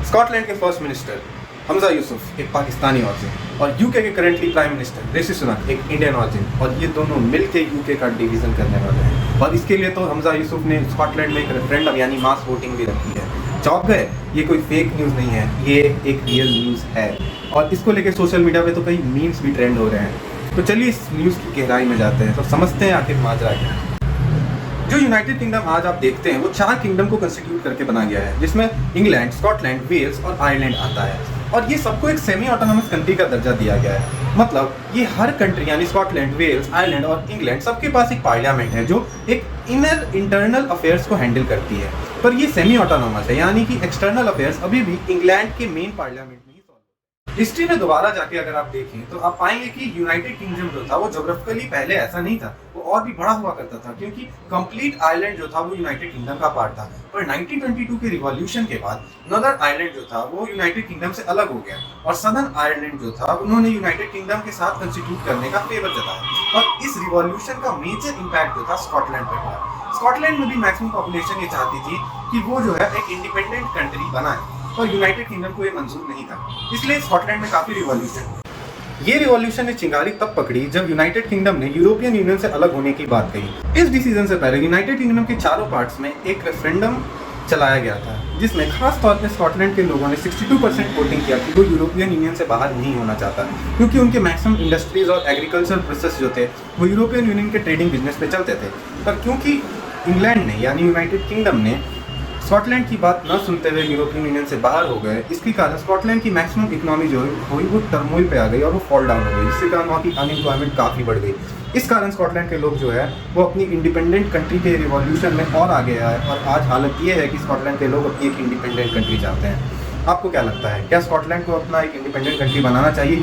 Scotland के first minister Hamza Yusuf एक Pakistani origin और यूके के currently prime minister Rishi Sunak एक इंडियन ऑरिजिन, और ये दोनों मिलके यूके का डिवीज़न करने वाले हैं। और इसके लिए तो हमजा यूसुफ ने स्कॉटलैंड में एक रेफरेंडम यानी मास वोटिंग भी रखी है। चौंक गए? ये कोई फेक न्यूज़ नहीं है, ये एक रियल न्यूज़ है और इसको लेके सोशल मीडिया पे तो कई मीम्स भी ट्रेंड हो रहे हैं। तो चलिए इस न्यूज़ की गहराई में जाते हैं, तो समझते हैं आखिर माजरा क्या है। जो यूनाइटेड किंगडम आज आप देखते हैं वो 4 किंगडम को कंस्टिट्यूट करके बना गया है, जिसमें इंग्लैंड, स्कॉटलैंड, वेल्स और आयरलैंड आता है और ये सबको एक सेमी ऑटोनॉमस कंट्री का दर्जा दिया गया है। मतलब ये हर कंट्री यानी स्कॉटलैंड, वेल्स, आयरलैंड और इंग्लैंड सबके पास एक पार्लियामेंट है जो एक इंटरनल अफेयर्स को हैंडल करती है, पर ये सेमी ऑटोनॉमस है यानी कि एक्सटर्नल अफेयर्स अभी भी इंग्लैंड के मेन पार्लियामेंट में ही सॉल्व होते हैं। हिस्ट्री में दोबारा जाके अगर आप देखें तो आप पाएंगे कि यूनाइटेड किंगडम जो था वो ज्योग्राफिकली पहले ऐसा नहीं था, वो और भी बड़ा हुआ करता था क्योंकि कंप्लीट आयरलैंड जो था वो यूनाइटेड किंगडम का पार्ट था। पर 1922 के रिवॉल्यूशन के बाद नॉर्दर्न आयरलैंड जो था वो यूनाइटेड किंगडम से अलग हो गया और सदर्न आयरलैंड जो था उन्होंने यूनाइटेड किंगडम के साथ कंस्टिट्यूट करने का फेवर जताया और इस रिवॉल्यूशन का मेजर इंपैक्ट जो था स्कॉटलैंड पर पड़ा। स्कॉटलैंड में भी मैक्सिमम पॉपुलेशन ये चाहती थी कि वो जो है एक इंडिपेंडेंट कंट्री बनाए और यूनाइटेड किंगडम को ये मंजूर नहीं था, इसलिए स्कॉटलैंड में काफी रिवॉल्यूशन हुई। ये रिवॉल्यूशन ने चिंगारी तब पकड़ी जब यूनाइटेड किंगडम ने यूरोपियन यूनियन से अलग होने की बात कही। इस डिसीजन से पहले यूनाइटेड किंगडम के चारों पार्ट्स में एक रेफरेंडम चलाया गया था जिसमें खास तौर पे स्कॉटलैंड के लोगों ने 62% वोटिंग किया कि वो यूरोपियन यूनियन से बाहर नहीं होना चाहता, क्योंकि उनके मैक्सिमम इंडस्ट्रीज और एग्रीकल्चर प्रोसेस जो थे वो यूरोपियन यूनियन के ट्रेडिंग बिजनेस पे चलते थे। पर क्योंकि इंग्लैंड ने यानी यूनाइटेड किंगडम ने स्कॉटलैंड की बात न सुनते हुए यूरोपियन यूनियन से बाहर हो गए, इसके कारण स्कॉटलैंड की मैक्सिमम इकोनॉमी जो हुई वो टर्मोइल पे आ गई और वो फॉल डाउन हो गई, जिसके कारण वहाँ की अनएम्प्लॉयमेंट काफ़ी बढ़ गई। इस कारण स्कॉटलैंड के लोग जो है वो अपनी इंडिपेंडेंट कंट्री के रिवॉल्यूशन में और आगे आए और आज हालत ये है कि स्कॉटलैंड के लोग अपनी एक इंडिपेंडेंट कंट्री चाहते हैं। आपको क्या लगता है, क्या स्कॉटलैंड को अपना एक इंडिपेंडेंट कंट्री बनाना चाहिए?